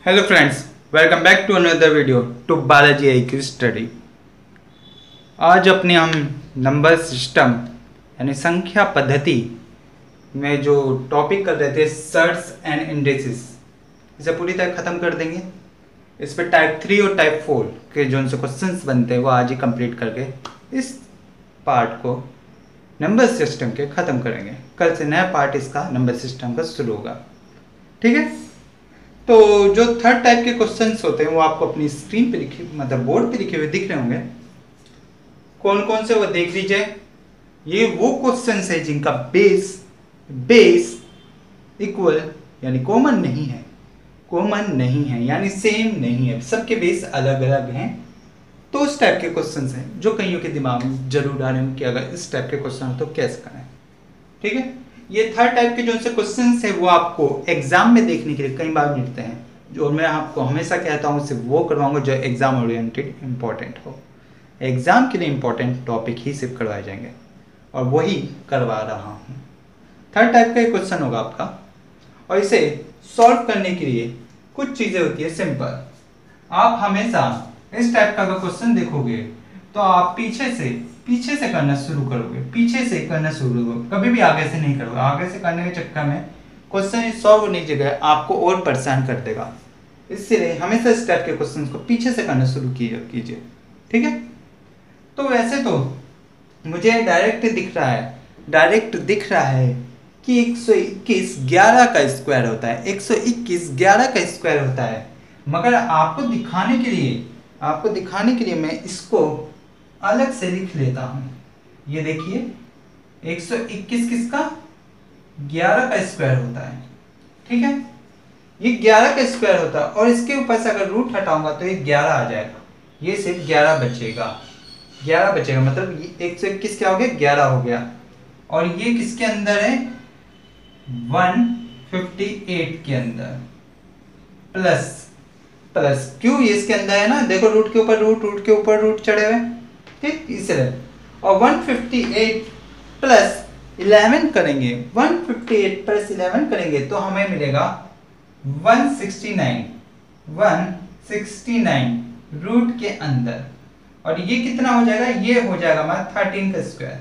Hello friends, welcome back to another video to Balaji IQ Study। आज अपने हम number system यानी संख्या पद्धति में जो टॉपिक कर रहे थे सर्ट्स एंड इंडेक्सेस, इसे पूरी तरह ख़त्म कर देंगे। इस पर टाइप 3 और टाइप 4 के जो उनसे क्वेश्चंस बनते हैं वो आज ही कंप्लीट करके इस पार्ट को नंबर सिस्टम के ख़त्म करेंगे। कल से नया पार्ट इसका नंबर सिस्टम का शुरू होगा, ठीक है। तो जो थर्ड टाइप के क्वेश्चंस होते हैं वो आपको अपनी स्क्रीन पे लिखे, मतलब बोर्ड पे लिखे हुए दिख रहे होंगे। कौन कौन से वो देख लीजिए। ये वो क्वेश्चंस है जिनका बेस इक्वल यानी कॉमन नहीं है यानी सेम नहीं है, सबके बेस अलग अलग हैं। तो उस टाइप के क्वेश्चंस हैं जो कईयों के दिमाग में जरूर आ रहे हैं कि अगर इस टाइप के क्वेश्चन हो तो कैसे करें, ठीक है। ये थर्ड टाइप के जो उनसे क्वेश्चंस है वो आपको एग्जाम में देखने के लिए कई बार मिलते हैं। जो मैं आपको हमेशा कहता हूँ सिर्फ वो करवाऊंगा जो एग्जाम ओरिएंटेड इंपॉर्टेंट हो। एग्जाम के लिए इंपॉर्टेंट टॉपिक ही सिर्फ करवाए जाएंगे और वही करवा रहा हूँ। थर्ड टाइप का क्वेश्चन होगा आपका और इसे सॉल्व करने के लिए कुछ चीज़ें होती है सिंपल। आप हमेशा इस टाइप का अगर क्वेश्चन देखोगे तो आप पीछे से करना शुरू करोगे, कभी भी आगे से नहीं करोगे। आगे से करने के चक्कर में क्वेश्चन सॉल्व होने की जगह आपको और परेशान कर देगा। इसलिए हमेशा इस टाइप के क्वेश्चन को पीछे से करना शुरू कीजिए, ठीक है। तो वैसे तो मुझे डायरेक्ट दिख रहा है कि 121 11 का स्क्वायर होता है, 121 11 का स्क्वायर होता है। मगर आपको दिखाने के लिए मैं इसको अलग से लिख लेता हूं। ये देखिए 121 किसका 11 का स्क्वायर होता है, ठीक है। ये 11 का स्क्वायर होता है और इसके ऊपर से अगर रूट हटाऊंगा तो ये 11 आ जाएगा। ये सिर्फ 11 बचेगा, मतलब ये 121 क्या हो गया 11 हो गया। और ये किसके अंदर है 158 के अंदर प्लस क्यों ये इसके अंदर है ना, देखो रूट के ऊपर रूट चढ़े हुए, ठीक। इसलिए और 158 प्लस 11 करेंगे, 158 प्लस 11 करेंगे तो हमें मिलेगा 169 रूट के अंदर। और ये कितना हो जाएगा, ये हो जाएगा हमारा 13 का स्क्वायर।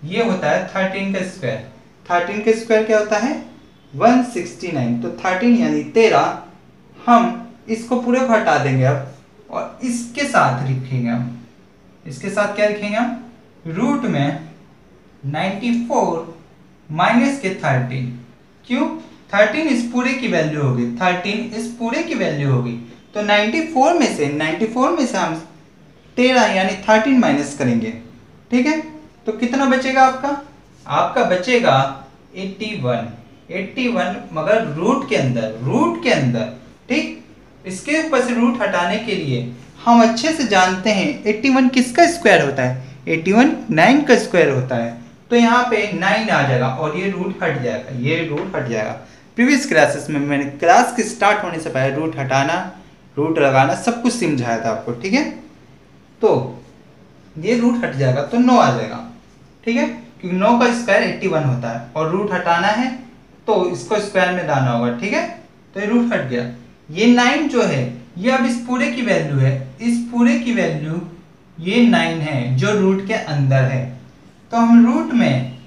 ये होता है 13 का स्क्वायर। 13 का स्क्वायर क्या होता है 169। तो 13 यानी 13 हम इसको पूरे को हटा देंगे अब और इसके साथ लिखेंगे हम। इसके साथ क्या लिखेंगे हम, रूट में 94 माइनस के 13। क्यों 13 इस पूरे की वैल्यू होगी, 13 इस पूरे की वैल्यू होगी। तो 94 में से हम 13 यानी 13 माइनस करेंगे, ठीक है। तो कितना बचेगा आपका बचेगा 81 मगर रूट के अंदर, ठीक। इसके ऊपर से रूट हटाने के लिए हम अच्छे से जानते हैं 81 किसका स्क्वायर होता है, 81 9 का स्क्वायर होता है। तो यहाँ पे 9 आ जाएगा और ये रूट हट जाएगा। प्रीवियस क्लासेस में मैंने क्लास के स्टार्ट होने से पहले रूट हटाना, रूट लगाना सब कुछ समझाया था आपको, ठीक है। तो ये रूट हट जाएगा तो 9 आ जाएगा, ठीक है, क्योंकि 9 का स्क्वायर 81 होता है और रूट हटाना है तो इसको स्क्वायर में लाना होगा, ठीक है। तो ये रूट हट गया। ये 9 जो है ये अब इस पूरे की वैल्यू है, ये 9 है जो रूट के अंदर है। तो हम रूट में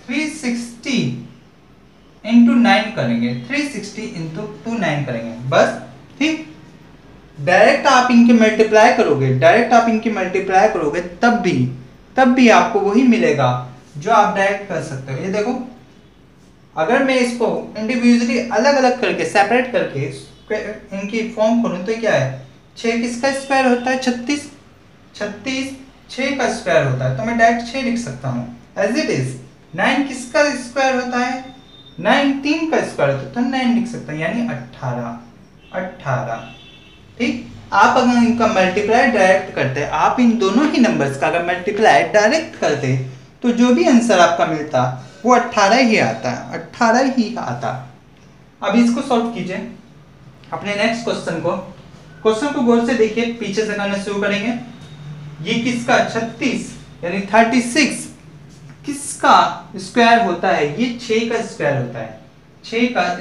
360 इंटू 9 करेंगे, 360 इंटू 9 करेंगे बस, ठीक। डायरेक्ट आप इनके मल्टीप्लाई करोगे तब भी आपको वही मिलेगा जो आप डायरेक्ट कर सकते हो। ये देखो अगर मैं इसको इंडिविजुअली अलग अलग करके सेपरेट करके इनकी फॉर्म खोलूं तो क्या है 6 किसका स्क्वायर होता है 36 6 का स्क्वायर होता है। तो मैं डायरेक्ट 6 लिख सकता हूँ एज इट इज। 9 किसका स्क्वायर होता है 9 3 का स्क्वायर होता है तो 9 लिख सकता हूँ यानी 18, ठीक। आप अगर इनका मल्टीप्लाई डायरेक्ट करते, आप इन दोनों ही नंबर्स का अगर मल्टीप्लाई डायरेक्ट करते तो जो भी आंसर आपका मिलता वो 18 ही आता। अब इसको सॉल्व कीजिए अपने नेक्स्ट क्वेश्चन को गौर से देखिए, पीछे से करना शुरू करेंगे। ये किसका 36 यानी 36 किसका स्क्वायर होता है, ये 6 का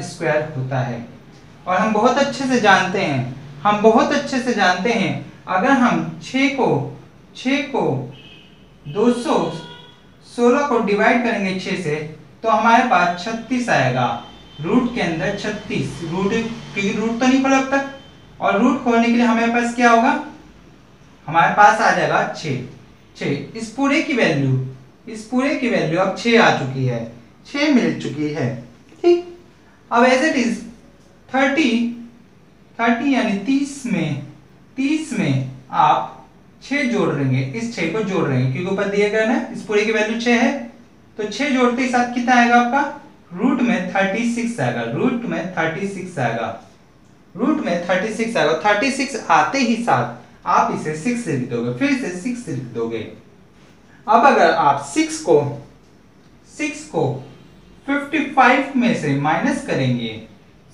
स्क्वायर होता है। और हम बहुत अच्छे से जानते हैं अगर हम 6 को 216 को डिवाइड करेंगे 6 से तो हमारे पास 36 आएगा। रूट के अंदर 36, रूट क्योंकि रूट तो नहीं खोला अब तक, और रूट खोलने के लिए हमारे पास क्या होगा, हमारे पास आ जाएगा 6। इस पूरे की वैल्यू अब 6 आ चुकी है, 6 मिल चुकी है। ठीक, अब एज इट इज 30 यानी 30 में आप 6 जोड़ देंगे, इस 6 को जोड़ देंगे क्योंकि ऊपर दिए गए ना इस पूरे की वैल्यू 6 है, तो 6 जोड़ते ही साथ कितना आएगा आपका, रूट में 36 आएगा। रूट में 36 आएगा। 36 आते ही साथ आप इसे 6 लिख दोगे, फिर से 6 लिख दोगे। अब अगर आप 6 को 55 में से माइनस करेंगे,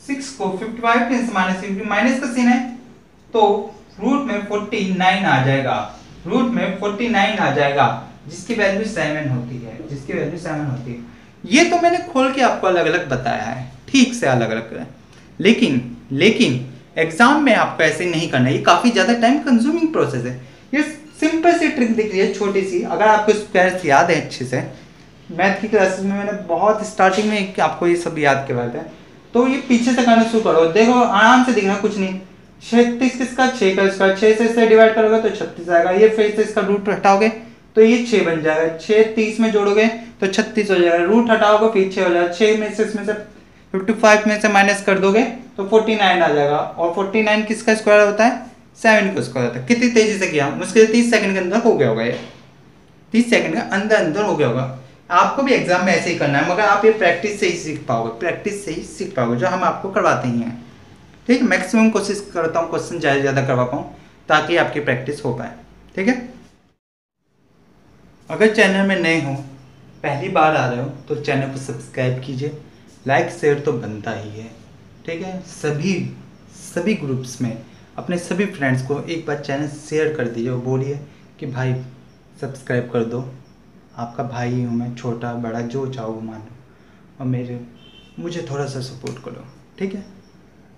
6 को 55 में से माइनस, क्योंकि माइनस का सीन है, तो रूट में 49 आ जाएगा, जिसकी वैल्यू 7 होती है। ये तो मैंने खोल के आपको अलग अलग बताया है, ठीक से अलग अलग, लेकिन एग्जाम में आपको ऐसे नहीं करना है, ये काफी ज्यादा टाइम कंज्यूमिंग प्रोसेस है। ये सिंपल सी ट्रिक दिख रही है छोटी सी, अगर आपको स्क्वायर्स याद है अच्छे से, मैथ की क्लासेस में मैंने बहुत स्टार्टिंग में आपको ये सब याद करवाया था, तो ये पीछे से करना शुरू करो, देखो आराम से दिखना, कुछ नहीं। 36 किसका, 6 का स्क्वायर, 6 से इसे डिवाइड करोगे तो 36 आएगा, ये फिर से इसका रूट हटाओगे तो ये 6 बन जाएगा, 6 30 में जोड़ोगे तो 36 हो जाएगा, रूट हटाओगे फिर 6 हो जाएगा, 6 में से इसमें से 55 में से माइनस कर दोगे तो 49 आ जाएगा, और 49 किसका स्क्वायर होता है, 7 का स्क्वायर होता है। कितनी तेजी से किया, मुश्किल 30 सेकंड के अंदर हो गया होगा, ये 30 सेकंड के अंदर हो गया होगा। आपको भी एग्जाम में ऐसे ही करना है, मगर आप ये प्रैक्टिस से ही सीख पाओगे, जो हम आपको करवाते ही हैं। ठीक है, मैक्सिमम कोशिश करता हूँ क्वेश्चन ज़्यादा करवा पाऊँ ताकि आपकी प्रैक्टिस हो पाए। ठीक है, अगर चैनल में नए हो, पहली बार आ रहे हो, तो चैनल को सब्सक्राइब कीजिए, लाइक शेयर तो बनता ही है। ठीक है, सभी ग्रुप्स में अपने सभी फ्रेंड्स को एक बार चैनल शेयर कर दीजिए और बोलिए कि भाई सब्सक्राइब कर दो, आपका भाई हूँ मैं, छोटा बड़ा जो चाहो मानो, और मुझे थोड़ा सा सपोर्ट करो। ठीक है,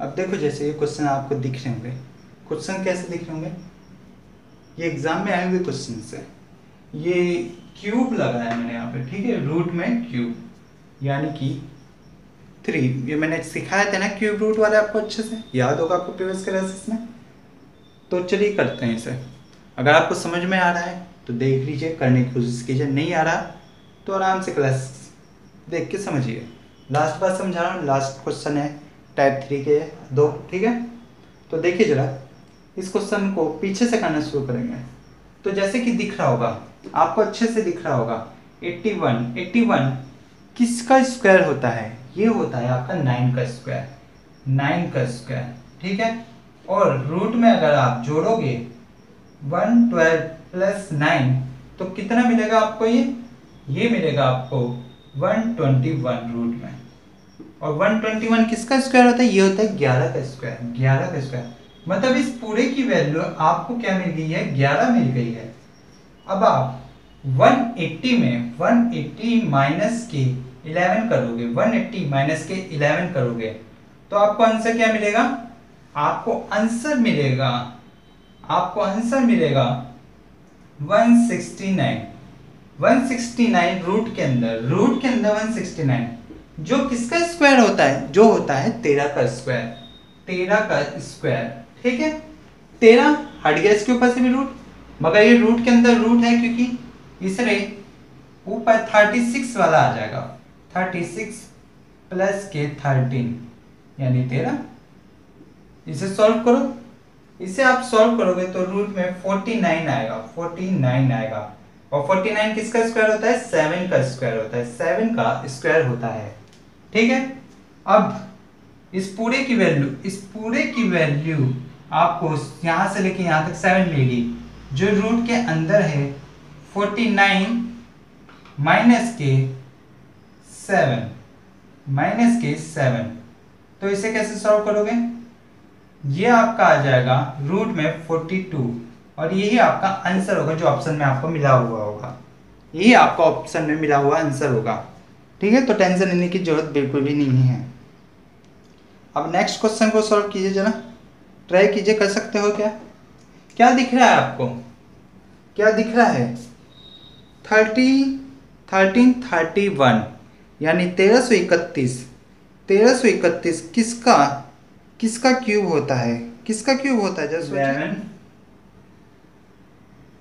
अब देखो जैसे ये क्वेश्चन आपको दिख रहे होंगे, क्वेश्चन कैसे दिख रहे होंगे, ये एग्जाम में आए हुए क्वेश्चन से, ये क्यूब लगाया मैंने यहाँ पे। ठीक है, रूट में क्यूब यानी कि 3, ये मैंने सिखाया था ना क्यूब रूट वाले, आपको अच्छे से याद होगा आपको प्रीवियस क्लासेस में। तो चलिए करते हैं इसे, अगर आपको समझ में आ रहा है तो देख लीजिए, करने की कोशिश कीजिए, नहीं आ रहा तो आराम से क्लास देख के समझिए। लास्ट बार समझा रहा हूँ, लास्ट क्वेश्चन है टाइप 3 के 2। ठीक है, तो देखिए जरा, इस क्वेश्चन को पीछे से करना शुरू करेंगे, तो जैसे कि दिख रहा होगा आपको, अच्छे से दिख रहा होगा, 81 किसका स्क्वायर होता है, ये होता है आपका 9 का स्क्वायर। ठीक है, और रूट में अगर आप जोड़ोगे 112 प्लस 9 तो कितना मिलेगा आपको, ये मिलेगा आपको 121 रूट में, और 121 किसका स्क्वायर होता है, ये होता है 11 का स्क्वायर। मतलब इस पूरे की वैल्यू आपको क्या मिल गई है, 11 मिल गई है। अब आप 180 माइनस के 11 करोगे, 180 माइनस के 11 करोगे तो आपको आंसर क्या मिलेगा, आपको आंसर मिलेगा 169 रूट के अंदर 169, जो किसका स्क्वायर होता है, जो होता है 13 का स्क्वायर। ठीक है, 13 हट गया इसके ऊपर से भी रूट, मगर ये रूट के अंदर रूट है क्योंकि इसरे ऊपर 36 वाला आ जाएगा, 36 प्लस के 13 यानी 13। इसे सॉल्व करो, इसे आप सॉल्व करोगे तो रूट में 49 आएगा, और 49 किसका स्क्वायर होता है, 7 का स्क्वायर होता है। ठीक है, अब इस पूरे की वैल्यू आपको यहां से लेके यहां तक 7 मिलेगी, जो रूट के अंदर है 49 माइनस के 7, तो इसे कैसे सॉल्व करोगे, ये आपका आ जाएगा रूट में 42, और यही आपका आंसर होगा जो ऑप्शन में आपको मिला हुआ होगा, यही आपका ऑप्शन में मिला हुआ आंसर होगा। ठीक है, तो टेंशन लेने की जरूरत बिल्कुल भी नहीं है। अब नेक्स्ट क्वेश्चन को सॉल्व कीजिए जरा, ट्राई कीजिए, कर सकते हो क्या? क्या दिख रहा है आपको? क्या दिख रहा है? 1331 यानी 1331। 1331 किसका क्यूब होता है? किसका क्यूब होता है? जस्ट 11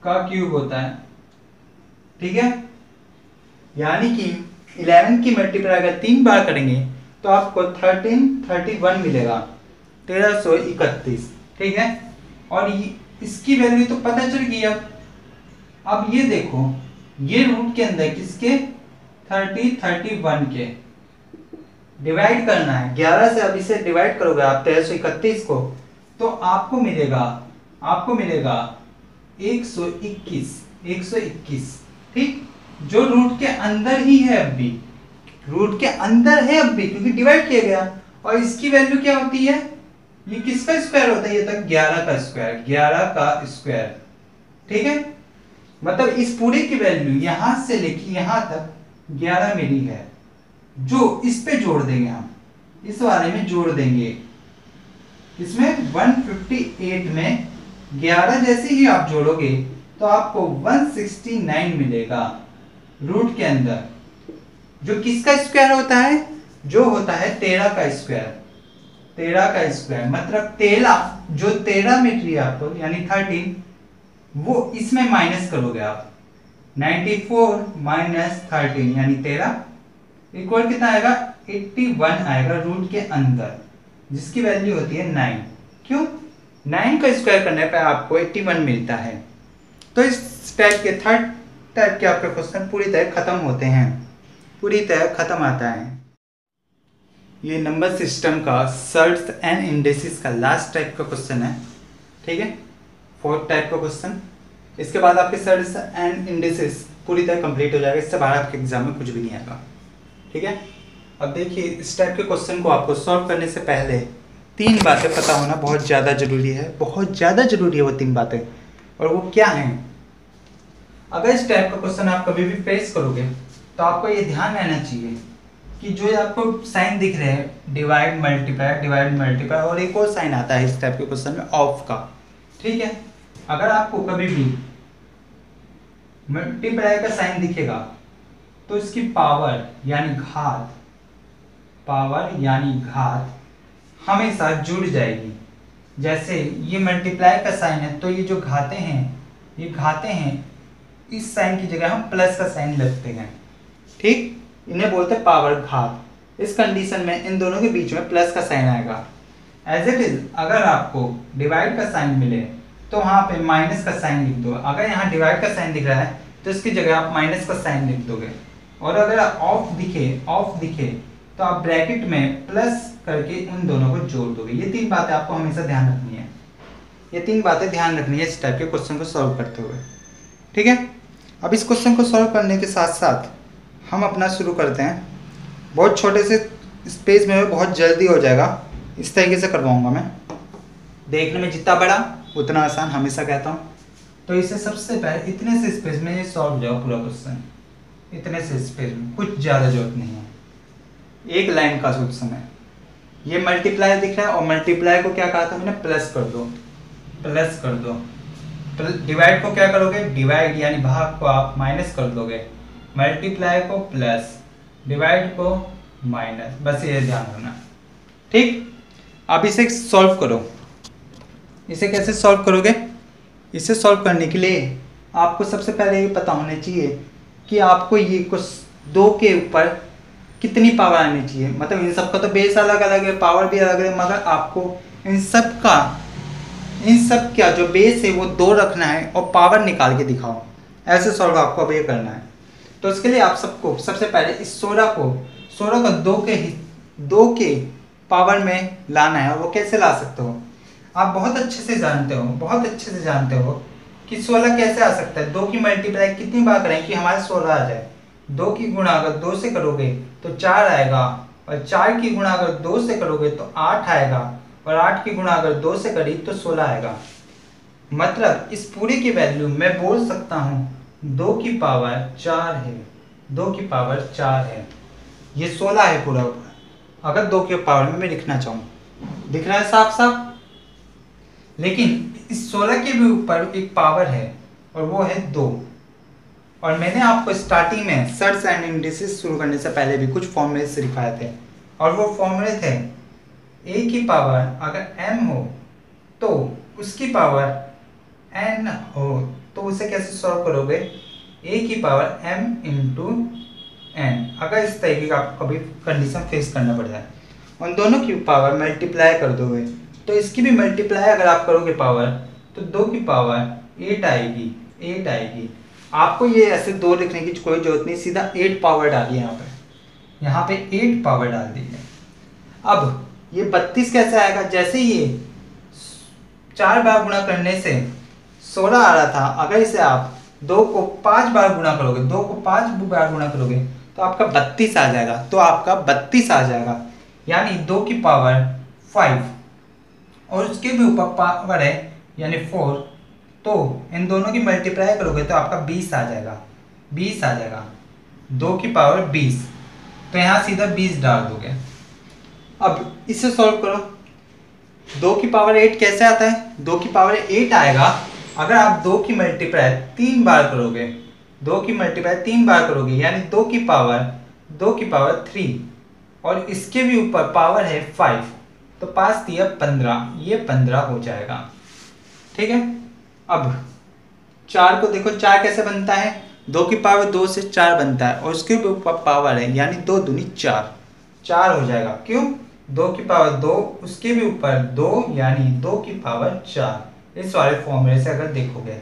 का क्यूब होता है। ठीक है, यानी कि 11 की मल्टीप्लाई अगर 3 बार करेंगे तो आपको 1331 मिलेगा, 1331। ठीक है, और इसकी वैल्यू तो पता चल गई। अब ये देखो, ये रूट के अंदर किसके? 31 के डिवाइड करना है 11 से। अब इसे डिवाइड करोगे आप 1331 को, तो आपको मिलेगा 121। ठीक, जो रूट के अंदर ही है, अभी रूट के अंदर है अभी, क्योंकि डिवाइड किया गया। और इसकी वैल्यू क्या होती है? ये किसका स्क्वायर होता है? ये तक 11 का स्क्वायर, 11 का स्क्वायर। ठीक है, मतलब इस पूरे की वैल्यू यहां से लेके यहां तक 11 मिली है, जो इस पे जोड़ देंगे हम, इस वाले में जोड़ देंगे। इसमें 158 में 11 जैसे ही आप जोड़ोगे तो आपको 169 मिलेगा रूट के अंदर, जो किसका स्क्वायर होता है? जो होता है 13 का स्क्वायर। 13 का स्क्वायर मतलब 13, जो 13 मिल रही है आपको यानी 13, वो इसमें माइनस करोगे आप। 94 माइनस 13 यानी 13 इक्वल कितना आएगा? 81 आएगा रूट के अंदर, जिसकी वैल्यू होती है 9। क्यों? 9 का स्क्वायर करने पे आपको 81 मिलता है। तो इस टाइप के थर्ड टाइप के आपके क्वेश्चन पूरी तरह खत्म होते हैं, पूरी तरह खत्म आता है। ये नंबर सिस्टम का सर्ट्स एंड इंडेसिस का लास्ट टाइप का क्वेश्चन है। ठीक है, फोर्थ टाइप का क्वेश्चन। इसके बाद आपके सर्ट्स एंड इंडेसिस पूरी तरह कंप्लीट हो जाएगा, इससे बाहर आपके एग्जाम में कुछ भी नहीं आएगा। ठीक है, अब देखिए, इस टाइप के क्वेश्चन को आपको सॉल्व करने से पहले 3 बातें पता होना बहुत ज़्यादा ज़रूरी है, बहुत ज़्यादा ज़रूरी है वो 3 बातें। और वो क्या हैं? अगर इस टाइप का क्वेश्चन आप कभी भी फेस करोगे तो आपको ये ध्यान रहना चाहिए कि जो आपको साइन दिख रहे हैं, डिवाइड मल्टीप्लाई, और एक और साइन आता है इस टाइप के क्वेश्चन में, ऑफ का। ठीक है, अगर आपको कभी भी मल्टीप्लाई का साइन दिखेगा तो इसकी पावर यानी घात हमेशा जुड़ जाएगी। जैसे ये मल्टीप्लाई का साइन है तो ये जो घाते हैं, इस साइन की जगह हम प्लस का साइन लगते हैं। ठीक, इन्हें बोलते हैं पावर घात। इस कंडीशन में इन दोनों के बीच में प्लस का साइन आएगा। एज इट इज, अगर आपको डिवाइड का साइन मिले तो वहां पे माइनस का साइन लिख दो। अगर यहाँ डिवाइड का साइन दिख रहा है तो इसकी जगह आप माइनस का साइन लिख दोगे। और अगर ऑफ दिखे तो आप ब्रैकेट में प्लस करके उन दोनों को जोड़ दोगे। ये 3 बातें आपको हमेशा ध्यान रखनी है, ये 3 बातें ध्यान रखनी है इस टाइप के क्वेश्चन को सॉल्व करते हुए। ठीक है, अब इस क्वेश्चन को सॉल्व करने के साथ साथ हम अपना शुरू करते हैं। बहुत छोटे से स्पेस में बहुत जल्दी हो जाएगा, इस तरीके से करवाऊंगा मैं। देखने में जितना बड़ा उतना आसान, हमेशा कहता हूँ। तो इसे सबसे पहले इतने से स्पेस में ये सॉल्व जाओ पूरा क्वेश्चन, इतने से स्पेस में, कुछ ज़्यादा जरूरत नहीं है। एक लाइन का सोल्यूशन है। ये मल्टीप्लाई दिख रहा है और मल्टीप्लाई को क्या कहा था मैंने? प्लस कर दो। डिवाइड को क्या करोगे? डिवाइड यानी भाग को आप माइनस कर दोगे, मल्टीप्लाई को प्लस, डिवाइड को माइनस। बस ये ध्यान रखना। ठीक, अब इसे सॉल्व करो। इसे कैसे सॉल्व करोगे? इसे सॉल्व करने के लिए आपको सबसे पहले ये पता होना चाहिए कि आपको ये कुछ 2 के ऊपर कितनी पावर आनी चाहिए। मतलब इन सब का तो बेस अलग अलग है, पावर भी अलग है, मगर आपको इन सब का जो बेस है वो 2 रखना है और पावर निकाल के दिखाओ। ऐसे सॉल्व आपको अब ये करना है। तो इसके लिए आप सबको सबसे पहले इस 16 को 2 के पावर में लाना है। और वो कैसे ला सकते हो? आप बहुत अच्छे से जानते हो कि 16 कैसे आ सकता है। 2 की मल्टीप्लाई कितनी बार करें कि हमारे 16 आ जाए? 2 की गुणा अगर 2 से करोगे तो 4 आएगा, और 4 की गुणा अगर 2 से करोगे तो 8 आएगा, और 8 की गुणा अगर 2 से करी तो 16 आएगा। मतलब इस पूरे की वैल्यू मैं बोल सकता हूँ 2 की पावर 4 है, 2 की पावर 4 है। ये 16 है पूरा, अगर 2 के पावर में मैं लिखना चाहूँ। दिख रहा है साफ साफ। लेकिन इस 16 के भी ऊपर एक पावर है और वो है 2। और मैंने आपको स्टार्टिंग में सर्च एंड इंडिसेस शुरू करने से पहले भी कुछ फॉर्मूले सिखाए थे, और वो फॉर्मूले थे a की पावर अगर m हो तो उसकी पावर n हो, तो उसे कैसे सॉल्व करोगे? a की पावर m इंटू n। अगर इस तरीके का आपको कभी कंडीशन फेस करना पड़ जाए, उन दोनों की पावर मल्टीप्लाई कर दोगे, तो इसकी भी मल्टीप्लाई अगर आप करोगे पावर, तो 2 की पावर 8 आएगी, 8 आएगी। आपको ये ऐसे 2 लिखने की कोई जरूरत नहीं, सीधा 8 पावर डालिए यहाँ पे 8 पावर डाल दीजिए। अब ये 32 कैसे आएगा? जैसे ये 4 बार गुणा करने से 16 आ रहा था, अगर इसे आप 2 को 5 बार गुणा करोगे, 2 को 5 बार गुणा करोगे तो आपका 32 आ जाएगा। तो आपका 32 आ जाएगा, यानी 2 की पावर 5 और उसके भी ऊपर पावर है यानी 4, तो इन दोनों की मल्टीप्लाई करोगे तो आपका 20 आ जाएगा, 20 आ जाएगा। 2 की पावर 20, तो यहाँ सीधा 20 डाल दोगे। अब इसे सॉल्व करो। 2 की पावर 8 कैसे आता है? 2 की पावर 8 आएगा अगर आप 2 की मल्टीप्लाई 3 बार करोगे, 2 की मल्टीप्लाई 3 बार करोगे, यानी 2 की पावर 3 और इसके भी ऊपर पावर है 5, तो 5 दिया 15, ये 15 हो जाएगा। ठीक है। अब 4 को देखो, 4 कैसे बनता है? 2 की पावर 2 से 4 बनता है और उसके भी ऊपर पावर है, यानी 2 दूनी 4, 4 हो जाएगा। क्यों? 2 की पावर 2, उसके भी ऊपर 2, यानी 2 की पावर 4। इस वाले फॉर्मूले से अगर देखोगे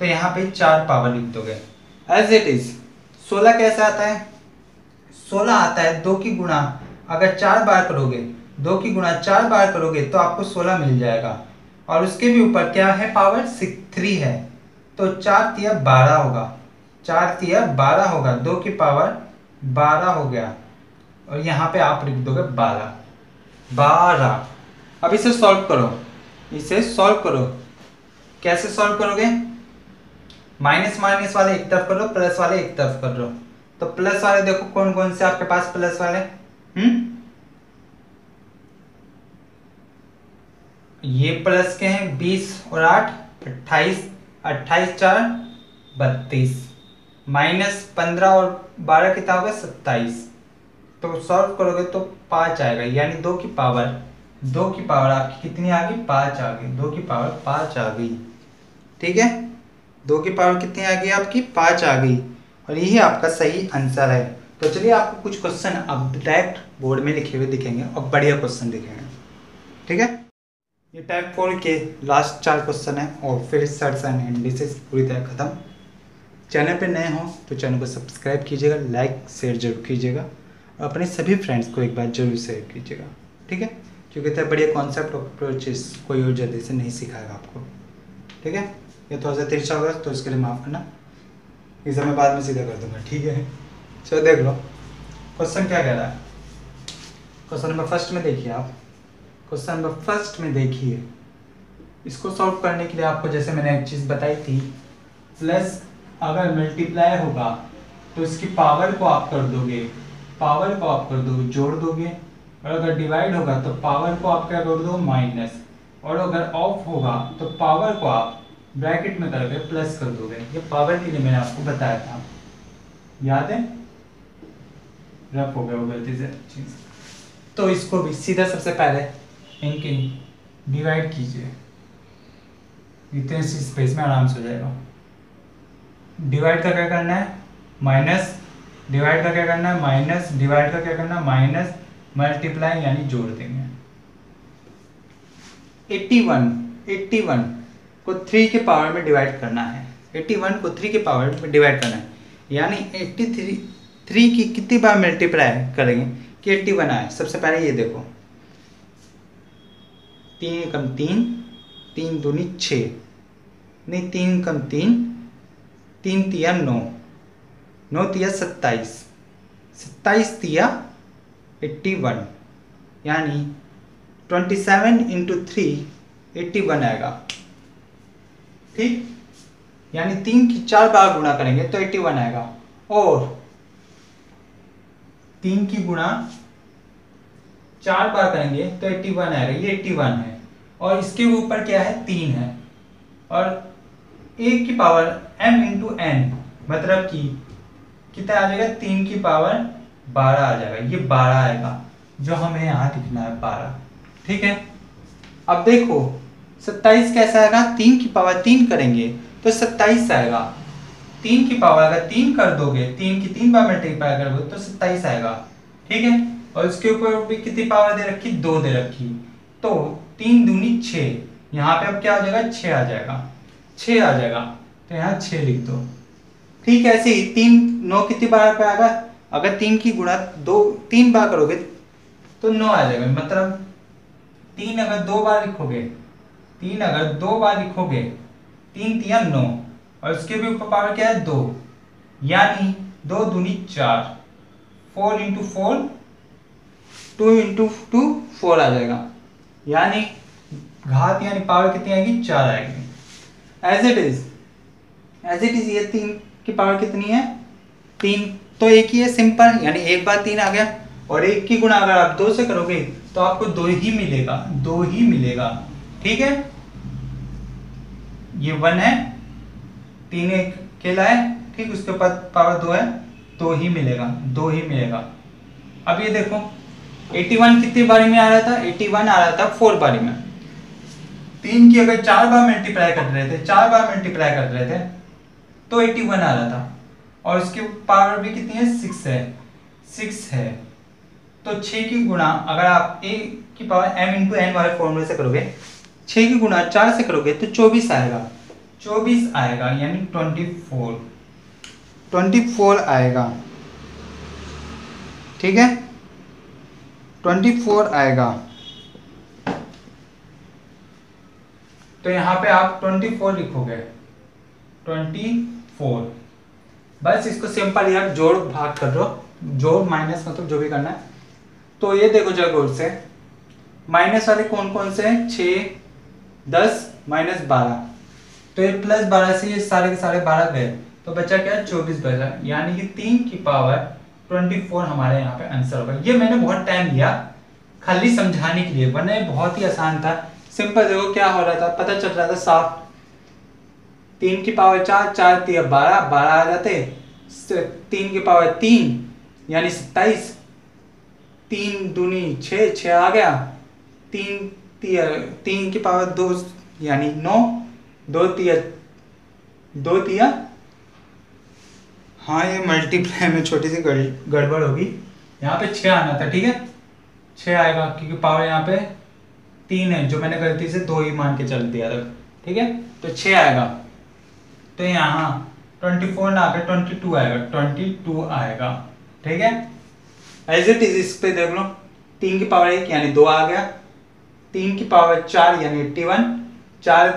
तो यहाँ पे 4 पावर लिख दोगे एज इट इज। 16 कैसे आता है? 16 आता है 2 की गुणा अगर 4 बार करोगे, 2 की गुणा 4 बार करोगे तो आपको 16 मिल जाएगा, और उसके भी ऊपर क्या है? पावर 3 है, तो 4 तिया 12 होगा, 4 तिया 12 होगा, 2 की पावर 12 हो गया, और यहाँ पे आप लिख दोगे 12। अब इसे सॉल्व करो, इसे सॉल्व करो। कैसे सॉल्व करोगे? माइनस माइनस वाले एक तरफ करो, प्लस वाले एक तरफ कर लो। तो प्लस वाले देखो कौन कौन से आपके पास प्लस वाले, ये प्लस के हैं 20 और 8 28, 28 4 32, माइनस 15 और 12 कितना होगा? 27। तो सॉल्व करोगे तो 5 आएगा, यानी 2 की पावर आपकी कितनी आ गई? 5 आ गई, 2 की पावर 5 आ गई। ठीक है, 2 की पावर कितनी आ गई आपकी? 5 आ गई, और यही आपका सही आंसर है। तो चलिए आपको कुछ क्वेश्चन अब डायरेक्ट बोर्ड में लिखे हुए दिखेंगे और बढ़िया क्वेश्चन दिखेंगे। ठीक है, ये टाइप 4 के लास्ट 4 क्वेश्चन है और फिर सर्च एंड इंडिसेस पूरी तरह खत्म। चैनल पे नए हो तो चैनल को सब्सक्राइब कीजिएगा, लाइक शेयर जरूर कीजिएगा, और अपने सभी फ्रेंड्स को एक बार जरूर शेयर कीजिएगा। ठीक है, क्योंकि इतना बढ़िया कॉन्सेप्ट और अप्रोचेस कोई और जल्दी से नहीं सिखाएगा आपको। ठीक है, ये थोड़ा सा तिरछा होगा तो इसके लिए माफ़ करना, इसे मैं बाद में सीधा कर दूंगा। ठीक है, चलो देख लो क्वेश्चन क्या कह रहा है। क्वेश्चन नंबर फर्स्ट में देखिए आप, क्वेश्चन नंबर फर्स्ट में देखिए, इसको सॉल्व करने के लिए आपको जैसे मैंने एक चीज़ बताई थी, प्लस अगर मल्टीप्लाई होगा तो इसकी पावर को आप कर दोगे, जोड़ दोगे, और अगर डिवाइड होगा तो पावर को आप क्या कर दो? माइनस, और अगर ऑफ होगा तो पावर को आप ब्रैकेट में करके प्लस कर दोगे। ये पावर के लिए मैंने आपको बताया था, याद है? रफ हो गया वो गलती से चीज़। तो इसको भी सीधा सबसे पहले इनकी डिवाइड कीजिए, इतने सी स्पेस में आराम से हो जाएगा। डिवाइड का क्या करना है? माइनस, डिवाइड का क्या करना है? माइनस, डिवाइड का क्या करना है? माइनस, मल्टीप्लाई यानी जोड़ देंगे। 81 को 3 के पावर में डिवाइड करना है, 81 को 3 के पावर में डिवाइड करना है, यानी 83 की कितनी बार मल्टीप्लाई करेंगे कि 81 आए? सबसे पहले ये देखो, 3 कम 3, 3 दूनी 6, नहीं 3 कम 3, 3 तिया 9, 9 तिया 27, 27 तिया 81, यानी 27 इंटू 3 81 आएगा। ठीक, यानी 3 की 4 बार गुणा करेंगे तो 81 आएगा, और 3 की गुणा 4 बार करेंगे तो 81 आएगा, ये 81 है। और इसके ऊपर क्या है, 3 है। और a की पावर m इंटू n मतलब कि कितना आ जाएगा, 3 की पावर 12 आ जाएगा। ये 12 आएगा जो हमें यहाँ लिखना है, 12। ठीक है। अब देखो 27 कैसा आएगा, 3 की पावर 3 करेंगे तो 27 आएगा। 3 की पावर अगर 3 कर दोगे, 3 की 3 बार मल्टीप्लाई करोगे तो 27 आएगा। ठीक है। और इसके ऊपर भी कितनी पावर दे रखी, 2 दे रखी, तो 3 दूनी 6। यहाँ पे अब क्या हो जाएगा, 6 आ जाएगा, 6 आ जाएगा। तो यहाँ 6 लिख दो। ठीक है। ऐसे ही 3 9 कितनी बार पे आएगा, अगर 3 की गुणा 3 बार करोगे तो 9 आ जाएगा। मतलब 3 अगर 2 बार लिखोगे, 3 अगर 2 बार लिखोगे, 3 तिया 9, और उसके भी ऊपर पावर क्या है, 2, यानी 2 दूनी 4, 4 इंटू 4, 2 इंटू 2 4 आ जाएगा। यानी घात यानी पावर कितनी आएगी, 4 आएगी। एज इट इज ये 3 की पावर कितनी है, 3 तो एक ही है, सिंपल, यानी एक बार 3 आ गया। और एक की गुणा अगर आप 2 से करोगे तो आपको 2 ही मिलेगा, 2 ही मिलेगा। ठीक है। ये 1 है, 3 एक अकेला है, ठीक, उसके बाद पावर 2 है, 2 ही मिलेगा, 2 ही मिलेगा। अब ये देखो 81 कितनी बारी में आ रहा था, 81 आ रहा था 4 बारी में। 3 की अगर 4 बार मल्टीप्लाई कर रहे थे, 4 बार मल्टीप्लाई कर रहे थे तो 81 आ रहा था। और इसकी पावर भी कितनी है, 6 है, 6 है। तो 6 की गुणा अगर आप a की पावर m इंटू n वाले फॉर्मूले से करोगे, 6 की गुणा 4 से करोगे तो 24 आएगा, 24 आएगा, यानी 24 आएगा। ठीक है, 24 आएगा। तो यहाँ पे आप 24 लिखोगे, 24। बस इसको सिंपल यार जोड़ भाग कर दो, जोड़ माइनस मतलब जो भी करना है। तो ये देखो जरा गौर से, माइनस वाले कौन कौन से हैं, 6 10 माइनस 12, तो ये प्लस 12 से ये सारे के सारे 12 गए, तो बचा क्या, 24 बचा। यानी कि 3 की पावर 24 हमारे यहाँ पे आंसर होगा। ये मैंने बहुत टाइम लिया खाली समझाने के लिए, वरना ये बहुत ही आसान था, सिंपल। देखो क्या हो रहा था, पता चल रहा था साफ। 3 की पावर 4, 4 3 12, 12 आ जाते, 3 की पावर 3 यानी 27, 3 दूनी 6, 6 आ गया, 3 की पावर 2 यानी 9, 2 तिया, हाँ ये मल्टीप्लाई में छोटी सी गड़बड़ होगी, यहाँ पे 6 आना था। ठीक है, 6 आएगा क्योंकि पावर यहाँ पे 3 है, जो मैंने गलती से 2 ही मान के चल दिया था। ठीक है, तो 6 आएगा। तो यहाँ 24 ना आकर 22 आएगा, 22 आएगा। ठीक है, एज इट इज इस पे देख लो, 3 की पावर 1 यानी 2 आ गया, 3 की पावर 4 यानी 81, 4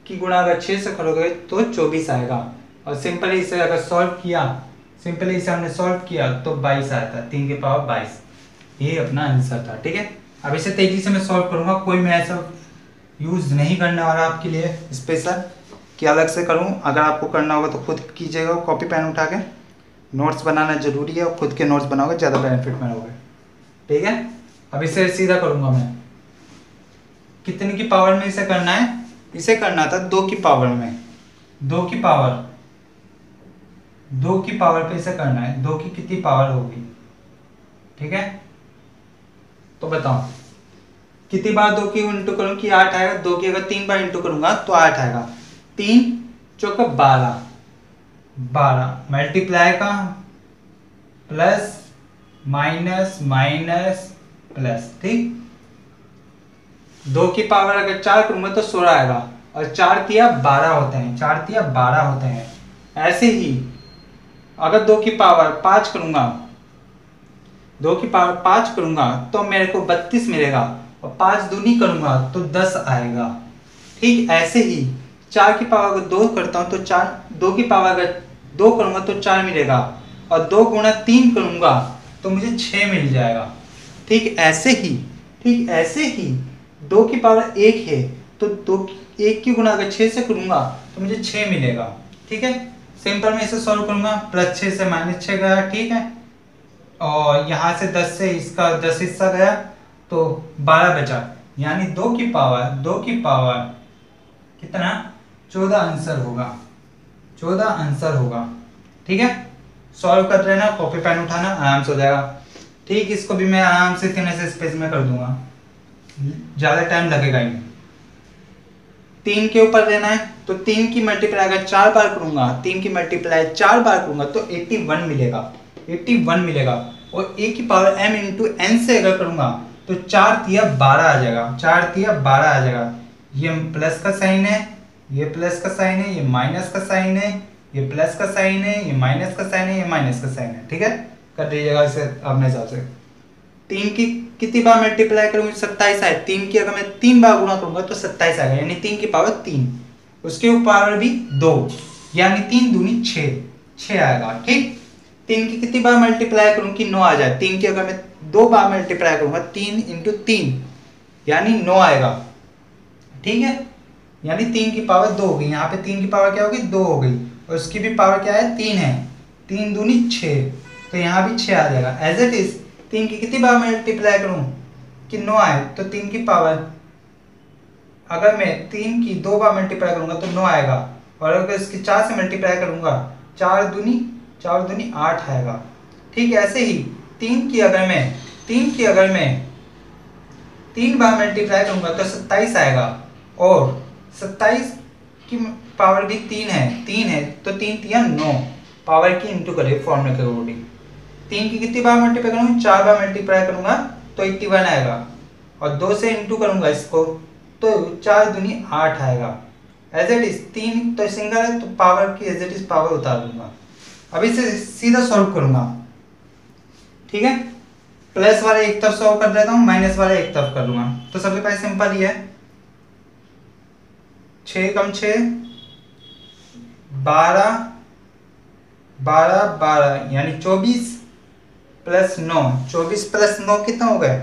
की गुणा अगर 6 से करोगे तो 24 आएगा। और सिंपली इसे अगर सॉल्व किया, सिंपली इसे हमने सॉल्व किया तो 22 आया था, 3 की पावर 22, ये अपना आंसर था। ठीक है, अब इसे तेजी से मैं सॉल्व करूंगा, कोई मैं ऐसा यूज नहीं करने वाला आपके लिए स्पेशल कि अलग से करूं। अगर आपको करना होगा तो खुद कीजिएगा, कॉपी पेन उठा के। नोट्स बनाना जरूरी है, और खुद के नोट्स बनाओगे ज़्यादा बेनिफिट में रहोगे। ठीक है, अब इसे सीधा करूंगा मैं। कितने की पावर में इसे करना है, इसे करना था 2 की पावर में, 2 की पावर पे इसे करना है। 2 की कितनी पावर होगी, ठीक है, तो बताओ कितनी बार 2 की इंटू करूँ कि 8 आएगा। 2 की अगर 3 बार इंटू करूंगा तो 8 आएगा, 3 चौका 12, 12 मल्टीप्लाई का प्लस माइनस माइनस प्लस। ठीक, 2 की पावर अगर 4 करूंगा तो 16 आएगा, और 4 तिया 12 होते हैं, 4 तिया 12 होते हैं। ऐसे ही अगर 2 की पावर 5 करूंगा, 2 की पावर 5 करूंगा तो मेरे को 32 मिलेगा, और 5 दूनी करूंगा तो 10 आएगा। ठीक, ऐसे ही 4 की पावर अगर 2 करता हूं तो 2 की पावर अगर 2 करूंगा तो 4 मिलेगा, और 2 गुणा 3 करूंगा तो मुझे 6 मिल जाएगा। ठीक ऐसे ही 2 की पावर 1 है तो 1 की गुणा अगर 6 से करूंगा तो मुझे 6 मिलेगा। ठीक है, सिंपल में इसे सॉल्व करूंगा, प्लस 6 से माइनस 6 गया। ठीक है, और यहाँ से 10 से इसका 10 हिस्सा गया, तो 12 बचा, यानी 2 की पावर कितना 14 आंसर होगा, 14 आंसर होगा। ठीक है, सॉल्व कर लेना, कॉपी पेन उठाना, आराम से हो जाएगा। ठीक, इसको भी मैं आराम से इतने से स्पेस में कर दूंगा, ज़्यादा टाइम लगेगा ही। 3 के ऊपर लेना है तो 3 की मल्टीप्लाई अगर 4 बार करूंगा, 3 की मल्टीप्लाई 4 बार करूंगा तो 81 मिलेगा, 81 मिलेगा। और a की पावर m इंटू एन से अगर करूंगा तो 4 तिया 12 आ जाएगा, 4 तिया 12 आ जाएगा। ये प्लस का साइन है, ये प्लस का साइन है, ये माइनस का साइन है, ये प्लस का साइन है, ये माइनस का साइन है, ये माइनस का साइन है। ठीक है, कर दीजिएगा इसे अपने हिसाब से। 3 की कितनी बार मल्टीप्लाई करूंगी, 27 आए। 3 की अगर मैं 3 बार गुणा करूंगा तो 27 आएगा, यानी 3 की पावर 3, उसके ऊपर भी 2, यानी 3 दूनी 6, 6 आएगा। ठीक, 3 की कितनी बार मल्टीप्लाई करूंगी, 9 आ जाए। 3 की अगर मैं 2 बार मल्टीप्लाई करूंगा, 3 इंटू 3 यानी 9 आएगा। ठीक है, यानी 3 की पावर 2 हो गई, यहाँ पे 3 की पावर क्या होगी, 2 हो गई, और उसकी भी पावर क्या है, 3 है। 3 दूनी 6, तो यहाँ भी 6 आ जाएगा। एज इट इज 3 की कितनी बार मल्टीप्लाई करूं कि 9 आए, तो 3 की पावर अगर मैं 3 की 2 बार मल्टीप्लाई करूंगा तो 9 आएगा, और अगर इसकी 4 से मल्टीप्लाई करूंगा, 4 दूनी 8 आएगा। ठीक है, ऐसे ही 3 की अगर मैं 3 बार मल्टीप्लाई करूंगा तो 27 आएगा, और 27 की पावर भी 3 है, तो 3 तिया 9, पावर की इंटू करें फॉर्मूले के अकॉर्डिंग। 3 की कितनी बार मल्टीप्लाई करूंगा, 4 बार मल्टीप्लाई करूंगा तो 81 आएगा, और 2 से इंटू करूंगा इसको तो 4 दूनी 8 आएगा। एज इट इज 3 तो सिंगल है, तो पावर की एज इट इज पावर उतार दूंगा। अब इसे सीधा सॉल्व करूंगा। ठीक है, प्लस वाले एक तरफ सॉल्व कर देता हूँ, माइनस वाले एक तरफ कर दूंगा। तो सबसे पहले सिंपल ही है, 6 कम 6 12 12 12 यानी 24 प्लस 9, 24 प्लस 9 कितना हो गए,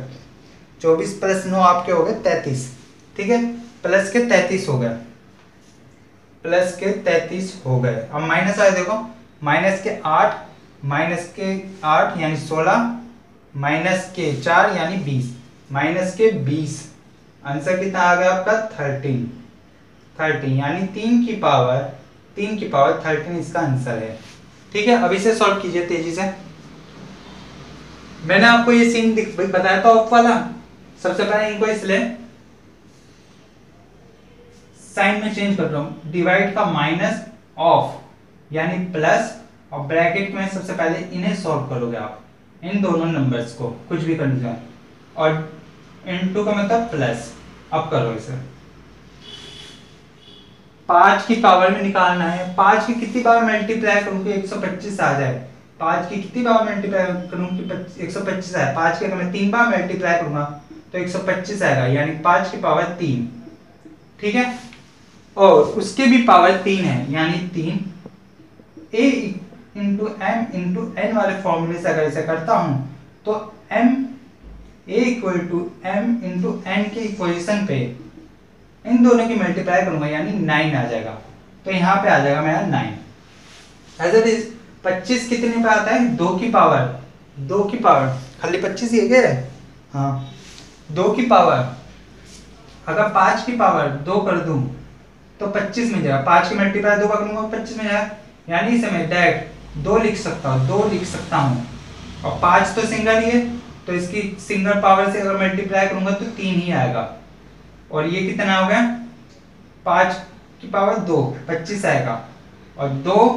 24 प्लस 9 आपके हो गए 33। ठीक है, प्लस के 33 हो गए, प्लस के 33 हो गए। अब माइनस आए, देखो माइनस के 8 यानी 16, माइनस के 4 यानी 20, माइनस के 20, आंसर कितना आ गया आपका 13, यानी 3 की पावर 13 इसका आंसर है। ठीक है, अब इसे सॉल्व कीजिए तेजी से। मैंने आपको ये सीन बताया था ऑफ वाला। सबसे पहले इनको इसलिए साइन में चेंज कर रहा हूं, डिवाइड का माइनस ऑफ यानी प्लस, और ब्रैकेट में सबसे पहले इन्हें सॉल्व करोगे आप, इन दोनों नंबर्स को, कुछ भी कंडीशन, और इनटू का मतलब प्लस। अब करो इसे, 5 की पावर में निकालना है। 5 की कितनी बार मल्टीप्लाई करूंगी, 125 आ जाए। 5 की कितनी बार मल्टीप्लाई करूंगी, 125 आए। 5 के अगर मैं 3 बार मल्टीप्लाई करूंगा तो 125 आएगा, यानी 5 की पावर 3। ठीक है, और उसके भी पावर 3 है, यानी 3 a into m into n वाले फॉर्मूले से अगर इसे करता हूं तो m a equal to m into n की इक्वेशन पे इन दोनों की मल्टीप्लाई करूंगा, यानी 9 आ जाएगा। तो यहाँ पे आ जाएगा मेरा 9। एज इट इज 25 कितने पे आता है, 2 की पावर खाली 25 ही है क्या, हाँ 2 की पावर, अगर 5 की पावर 2 कर दूं तो 25 में जाएगा। 5 की मल्टीप्लाई 2 करूंगा 25 में जाएगा, यानी इसे मैं डायरेक्ट 2 लिख सकता हूँ, और 5 तो सिंगल ही है, तो इसकी सिंगल पावर से अगर मल्टीप्लाई करूंगा तो 3 ही आएगा। और ये कितना हो गया, 5 की पावर 2 25 आएगा, और 2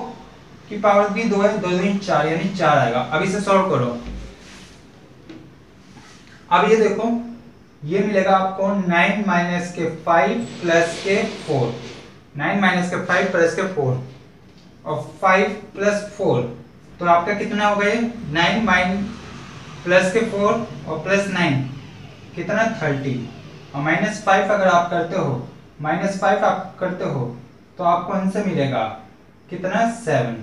की पावर भी 2 है, 2 दूनी 4 यानी 4 आएगा। अब इसे सॉल्व करो। अब ये देखो, ये मिलेगा आपको 9 माइनस के 5 प्लस के 4, 9 माइनस के 5 प्लस के 4, और 5 प्लस 4, तो आपका कितना हो गया, 9 माइन प्लस के 4 और प्लस 9 कितना 30, और माइनस 5 अगर आप करते हो तो आपको आंसर मिलेगा कितना 7।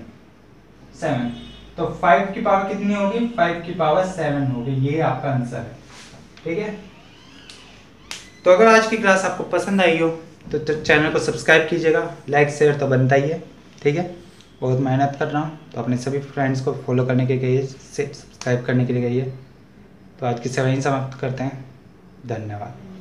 तो 5 की पावर कितनी होगी, 5 की पावर 7 होगी, ये आपका आंसर है। ठीक है, तो अगर आज की क्लास आपको पसंद आई हो तो चैनल को सब्सक्राइब कीजिएगा, लाइक शेयर तो बनता ही है। ठीक है, बहुत मेहनत कर रहा हूँ, तो अपने सभी फ्रेंड्स को फॉलो करने के लिए, सब्सक्राइब करने के लिए कहिए। तो आज की सेवा यहीं समाप्त करते हैं। धन्यवाद।